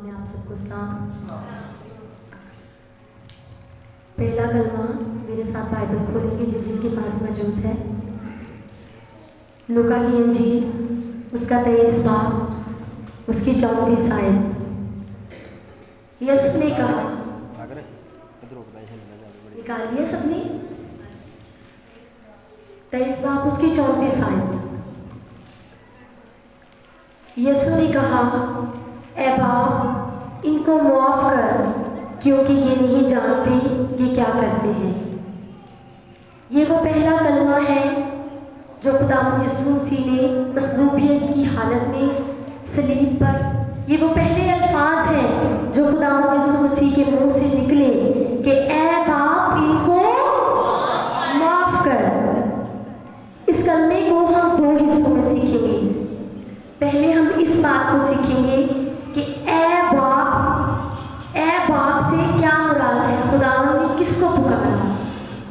میں آپ سب کو سلام۔ پہلا کلمہ میرے ساتھ بائبل کھولیں گے جن کے پاس موجود ہے۔ لوکا کی انجیل اس کا 23 باب اس کی 34 آیت۔ یسوع نے کہا، نکال لیا سب نے؟ 23 باب اس کی 34 آیت۔ یسوع نے کہا، اے باپ ان کو معاف کر کیونکہ یہ نہیں جانتے کہ کیا کرتے ہیں۔ یہ وہ پہلا کلمہ ہے جو خداوند یسوع مسیح نے مصلوبیت کی حالت میں صلیب پر، یہ وہ پہلے الفاظ ہیں جو خداوند یسوع مسیح کے منہ سے نکلے کہ اے باپ ان کو معاف کر۔ اس کلمے کو ہم 2 حصوں میں سیکھیں گے۔ پہلے ہم اس بات کو سیکھیں گے کہ اے باپ سے کیا مراد ہے، خداوند نے کس کو پکارا،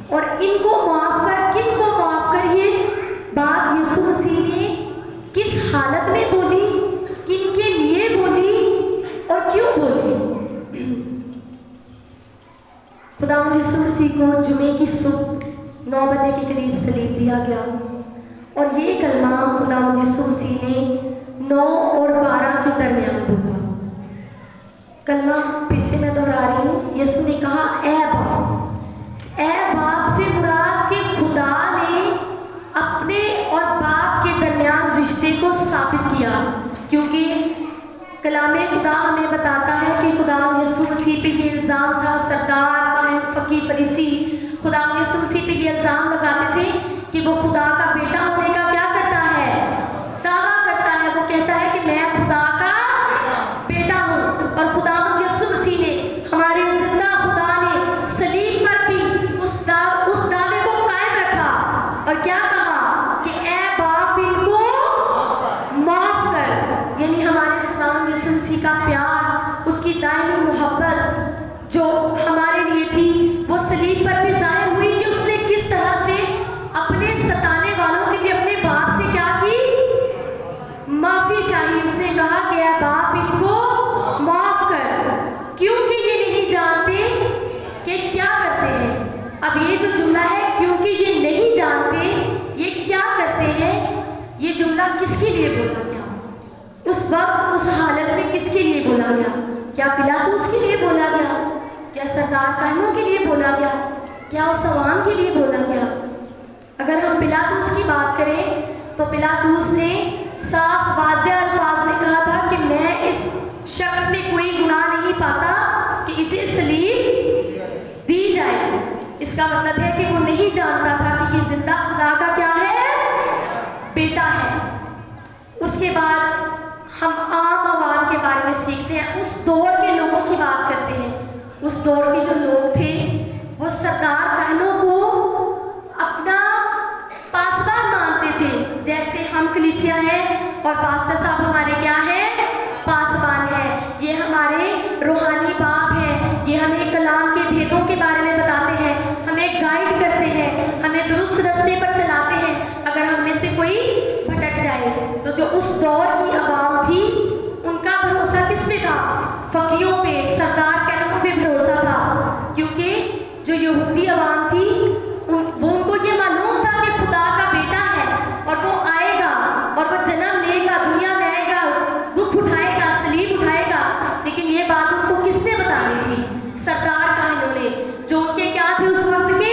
اور ان کو معاف کر، کن کو معاف کر، یہ بات یسوع مسیح نے کس حالت میں بولی، کن کے لیے بولی اور کیوں بولی۔ خداوند یسوع مسیح کو جمعے کی صبح 9 بجے کے قریب صلیب دیا گیا، اور یہ کلمہ خداوند یسوع مسیح نے 9 اور 12 کے درمیان بولا۔ کلمہ پھر سے میں دہرا رہی ہوں۔ یسوع نے کہا اے باپ۔ اے باپ سے مراد کہ خدا نے اپنے اور باپ کے درمیان رشتے کو ثابت کیا، کیونکہ کلام خدا ہمیں بتاتا ہے کہ خداوند یسوع مسیح پہ یہ الزام تھا، سردار، کاہن، فقیہ، فریسی خداوند یسوع مسیح پہ یہ الزام لگاتے تھے کہ وہ خدا کا بیٹا ہونے کا کیا کرتا ہے، دعویٰ کرتا ہے۔ وہ کہتا ہے کہ میں خدا کا بیٹا ہوں، اور خداوند یسوع مسیح نے، ہمارے زندہ خدا نے صلیب پر بھی اس دعوے کو قائم رکھا اور کیا کہا کہ اے باپ ان کو معاف کر۔ یعنی ہمارے خداوند یسوع مسیح کا پیار، اس کی دائمی محبت جو ہمارے لیے تھی، وہ صلیب پر بھی ظاہر ہوئی کہ اس نے کس طرح سے اپنے ستانے والوں کے لیے اپنے باپ سے کیا کی، معافی چاہی۔ اس نے کہا کہ اے باپ ان کو معاف کر کیونکہ یہ نہیں جانتے کہ کیا کرتے ہیں۔ اب یہ جو جملہ ہے کیونکہ یہ نہیں جانتے یہ کیا کرتے ہیں، یہ جملہ کس کے لیے بولا گیا، اس وقت اس حالت میں کس کے لیے بولا گیا؟ کیا پلاطس کے لیے بولا گیا؟ کیا سردار کاہنوں کے لیے بولا گیا؟ کیا اس عوام کے لیے بولا گیا؟ اگر ہم پلاطس کی بات کریں تو پلاطس نے صاف واضح الفاظ میں کہا تھا کہ میں اس شخص میں کوئی گناہ نہیں پاتا کہ اسے صلیب دی جائے۔ اس کا مطلب ہے کہ وہ نہیں جانتا تھا کہ یہ زندہ خدا کا کیا ہے، بیٹا ہے۔ اس کے بعد ہم عام عوام کے بارے میں سیکھتے ہیں، اس دور کے لوگوں کی بات کرتے ہیں۔ اس دور کے جو لوگ تھے وہ سردار کاہنوں کو اپنا پاسبان مانتے تھے، جیسے ہم کلیسیا ہیں اور پاسٹر صاحب ہمارے کیا ہیں، پاسبان ہیں۔ یہ ہمارے روحانی باپ ہیں، یہ ہمیں کلام کے بھیدوں کے بارے میں بتاتے ہیں، ہمیں گائیڈ کرتے ہیں، ہمیں درست رستے پر چلاتے ہیں اگر ہم میں سے کوئی بھٹک جائے۔ تو جو اس دور کی عوام تھی ان کا بھروسہ کس پہ تھا؟ فقیوں پہ، سردار کہنوں پہ بھروسہ تھا، کیونکہ جو یہودی عوام تھی ان کو یہ معلوم تھا کہ خدا کا بیٹا ہے اور وہ آئے گا اور وہ جنم لے گا، دنیا میں آئے گا، دکھ اٹھائے گا، صلیب اٹھائے گا۔ لیکن یہ بات ان کو کس نے بتانی تھی؟ سردار کاہنوں نے، جو ان کے کیا تھے اس وقت کے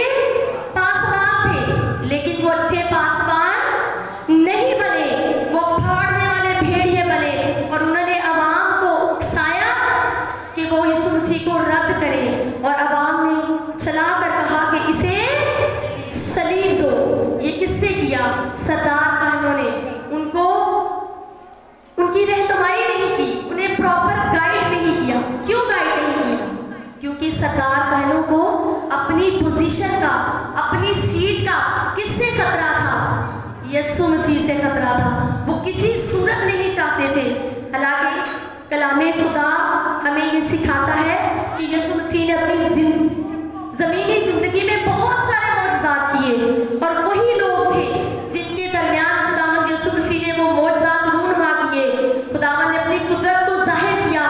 پاسبان تھے، لیکن وہ اچھے پاسبان نہیں بنے، وہ پھاڑنے والے بھیڑیے بنے، اور انہوں نے عوام کو اکسایا کہ وہ یسوع مسیح کو رد کرے، اور عوام نے چلا کر کہا کہ اسے صلیب دو۔ یہ کس نے کیا؟ سردار کاہنوں نے۔ ان کی رہنمائی نہیں کی، انہیں پراپر گائیڈ نہیں کیا۔ کیوں گائیڈ نہیں کیا؟ کیونکہ سردار کاہنوں کو اپنی پوزیشن کا، اپنی سیٹ کا کس سے خطرہ تھا؟ یسوع مسیح سے خطرہ تھا۔ وہ کسی صورت نہیں چاہتے تھے۔ حالانکہ کلام خدا ہمیں یہ سکھاتا ہے کہ یسوع مسیح نے اپنی زمینی زندگی میں بہت سارے معجزات کیے، اور وہی لوگ تھے جن کے درمیان خداوند یسوع مسیح نے وہ معجزات رونما کیے۔ خداوند نے اپنی قدرت کو ظاہر کیا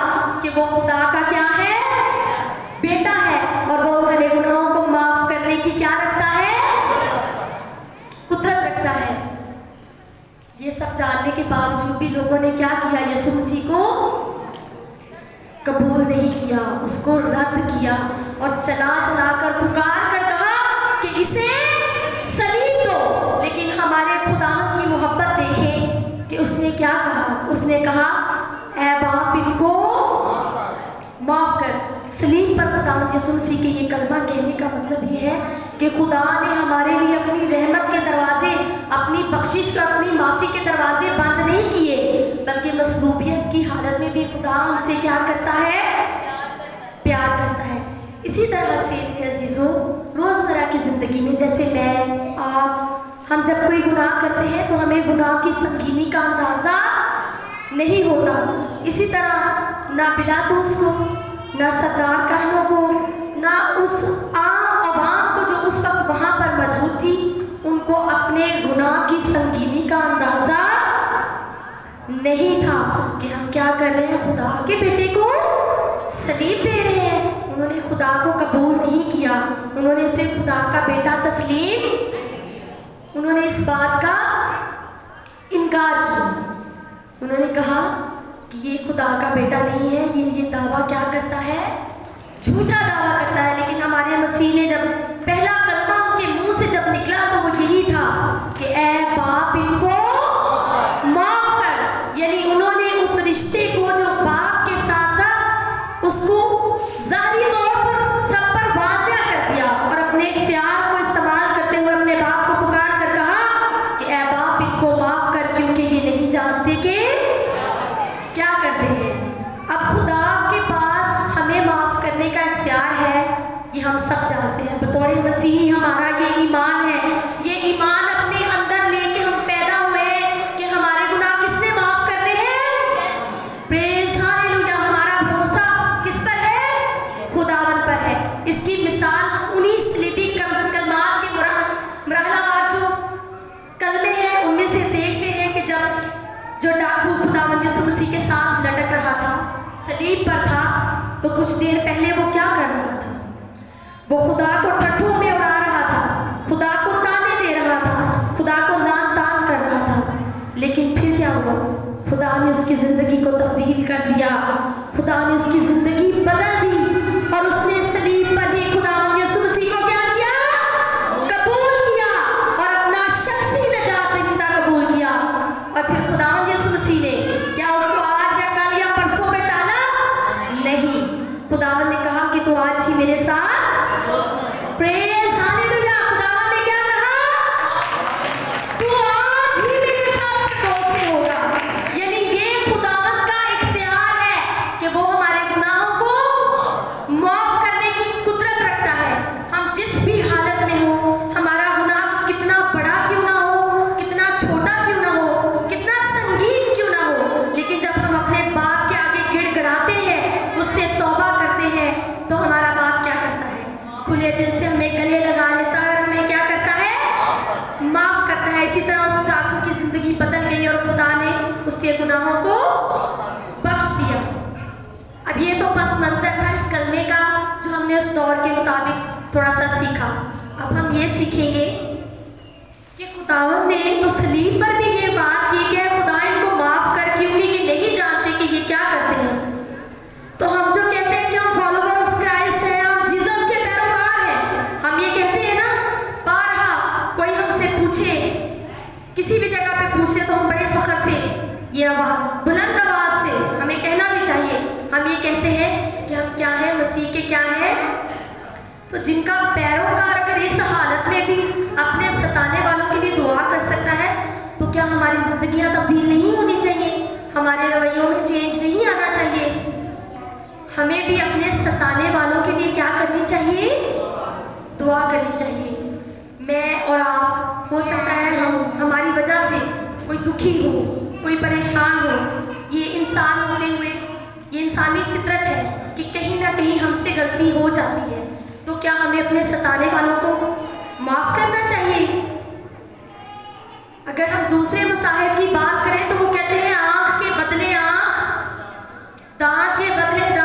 کہ وہ خدا کا کیا ہے؟ بیٹا ہے، اور وہ ہمارے گناہوں کو معاف کرنے کی کیا رکھتا ہے؟ قدرت رکھتا ہے۔ یہ سب جاننے کے باوجود بھی لوگوں نے کیا کیا؟ یسوع مسیح کو قبول نہیں کیا، اس کو رد کیا، اور چلا چلا کر پکار کر کہا کہ اسے صلیب دو۔ لیکن ہمارے خداوند کی محبت دیکھیں کہ اس نے کیا کہا؟ اس نے کہا اے باپ ان کو معاف کر۔ صلیب پر خداوند یسوع مسیح کے یہ کلمہ کہنے کا مطلب یہ ہے کہ خدا نے ہمارے لیے اپنی رحمت کے دروازے، اپنی بخشش کا، اپنی معافی کے دروازے بند نہیں کیے، بلکہ مصلوبیت کی حالت میں بھی خدا ہم سے کیا کرتا ہے؟ پیار کرتا ہے۔ اسی طرح سے میرے عزیزوں، روزمرہ کی زندگی میں جیسے میں، آپ، ہم جب کوئی گناہ کرتے ہیں تو ہمیں گناہ کی سنگینی کا اندازہ نہیں ہوتا۔ اسی طرح نہ پلاطس کو، نہ سردار کہنوں کو، نہ اس عام عوام کو جو اس وقت وہاں پر موجود تھی، ان کو اپنے گناہ کی سنگینی کا اندازہ نہیں تھا کہ ہم کیا کر رہے ہیں؟ خدا کے بیٹے کو صلیب دے رہے ہیں۔ انہوں نے خدا کو قبول نہیں کیا، انہوں نے اسے خدا کا بیٹا تسلیم، انہوں نے اس بات کا انکار کیا۔ انہوں نے کہا کہ یہ خدا کا بیٹا نہیں ہے، یہ دعویٰ کیا کرتا ہے؟ جھوٹا دعویٰ کرتا ہے۔ لیکن ہمارے مسیح نے جب پہلا کلمہ ان کے منہ سے جب نکلا تو وہ یہی تھا کہ اے باپ ان کو معاف کر۔ یعنی انہوں نے اس رشتے کو جو باپ کے ساتھ تھا اس کو ظاہری طور پر سب پر واضح کر دیا، اور اپنے اختیار کو استعمال کرتے ہوئے اپنے باپ کو پکار کر کہا کہ اے باپ ان کو معاف کر، کیونکہ یہ نہیں جانتے کہ کیا کرتے ہیں۔ اب خدا کے پاس ہمیں معاف کرنے کا اختیار ہے، یہ ہم سب جانتے ہیں۔ بطور مسیحی ہمارا یہ ایمان ہے، یہ ایمان اپنے اندر لے کے ہم پیدا ہوئے ہیں کہ ہمارے گناہ کس نے معاف کرنے ہیں؟ پریز ہاللویا۔ ہمارا بھروسہ کس پر ہے؟ خداوند پر ہے۔ اس کی مثال انہی صلیبی کلمات کے مرحلہ وار جو کلمے ہیں ان میں سے دیکھتے ہیں کہ جب جو ڈاکو خداوند یسوع مسیح کے ساتھ لٹک رہا تھا، صلیب پر تھا، تو کچھ دیر پہلے وہ کیا کر رہا تھا؟ وہ خدا کو ٹھٹھوں میں اڑا رہا تھا، خدا کو تانے دے رہا تھا، خدا کو لعن طعن کر رہا تھا۔ لیکن پھر کیا ہوا؟ خدا نے اس کی زندگی کو تبدیل کر دیا، خدا نے اس کی زندگی بدل دی، اور اس نے صلیب پر ہی خداوند یسوع مسیح کو کیا کیا؟ قبول کیا، اور اپنا شخصی نجات دہندہ قبول کیا۔ اور پھر خداوند یسوع مسیح نے کیا اس کو آج یا کل یا پرسوں پہ ٹالا؟ نہیں۔ خداوند نے کہا کہ تو آج ہی میرے ساتھ، پریز ہاللویا۔ خداوند نے کیا کہا؟ تو آج ہی میرے ساتھ دوست میں ہوگا۔ یعنی یہ خداوند کا اختیار ہے کہ وہ ہمارے گناہوں کو معاف کرنے کی قدرت رکھتا ہے۔ ہم جس بھی حالت میں ہوں، ہمارا گناہ کتنا بڑا کیوں نہ ہو، کتنا چھوٹا کیوں نہ ہو، کتنا سنگین کیوں نہ ہو، لیکن جب ہم اپنے باپ کے آگے گڑ گڑاتے ہیں، اس سے توبہ کرتے ہیں، تو ہمارا باپ کیا کرتا ہے؟ کھلے دل سے ہمیں گلے لگا لیتا ہے، اور ہمیں کیا کرتا ہے؟ معاف کرتا ہے۔ اسی طرح اس ڈاکو کی زندگی بدل گئی، اور خدا نے اس کے گناہوں کو بخش دیا۔ اب یہ تو پس منظر تھا اس کلمے کا جو ہم نے اس دور کے مطابق تھوڑا سا سیکھا۔ اب ہم یہ سیکھیں گے کہ خداوند نے تو صلیب پر بھی یہ بات کی کہ خدا ان کو معاف کر، کیونکہ یہ نہیں جانتے کہ یہ کیا کرتے ہیں۔ تو ہم جو کہتے ہیں کہ ہم فالوور آف کرائسٹ ہیں، ہم جیزس کے پیروکار ہیں، ہم یہ کہتے ہیں نا، بارہا کوئی ہم سے پوچھے، کسی بھی جگہ پہ پوچھے تو ہم بڑے فخر سے، یہ آواز بلند آواز سے ہمیں کہنا بھی چاہیے، ہم یہ کہتے ہیں کہ ہم کیا ہیں؟ مسیح کے کیا ہیں؟ تو جن کا پیروکار اگر اس حالت میں بھی اپنے ستانے والوں کے لیے دعا کر سکتا ہے، تو کیا ہماری زندگیاں تبدیل نہیں ہونی چاہیے؟ ہمارے رویوں میں چینج نہیں آنا چاہیے؟ ہمیں بھی اپنے ستانے والوں کے لیے کیا کرنی چاہیے؟ دعا کرنی چاہیے۔ میں اور آپ، ہو سکتا ہے ہماری وجہ سے کوئی دکھی ہو، کوئی پریشان ہو، یہ انسان ہوتے ہوئے یہ انسانی فطرت ہے کہ کہیں نہ کہیں ہم سے غلطی ہو جاتی ہے، تو کیا ہمیں اپنے ستانے والوں کو معاف کرنا چاہیے؟ اگر ہم دوسرے مصاحب کی بات کریں تو وہ کہتے ہیں آنکھ کے بدلے آنکھ، دانت کے بدلے دانت،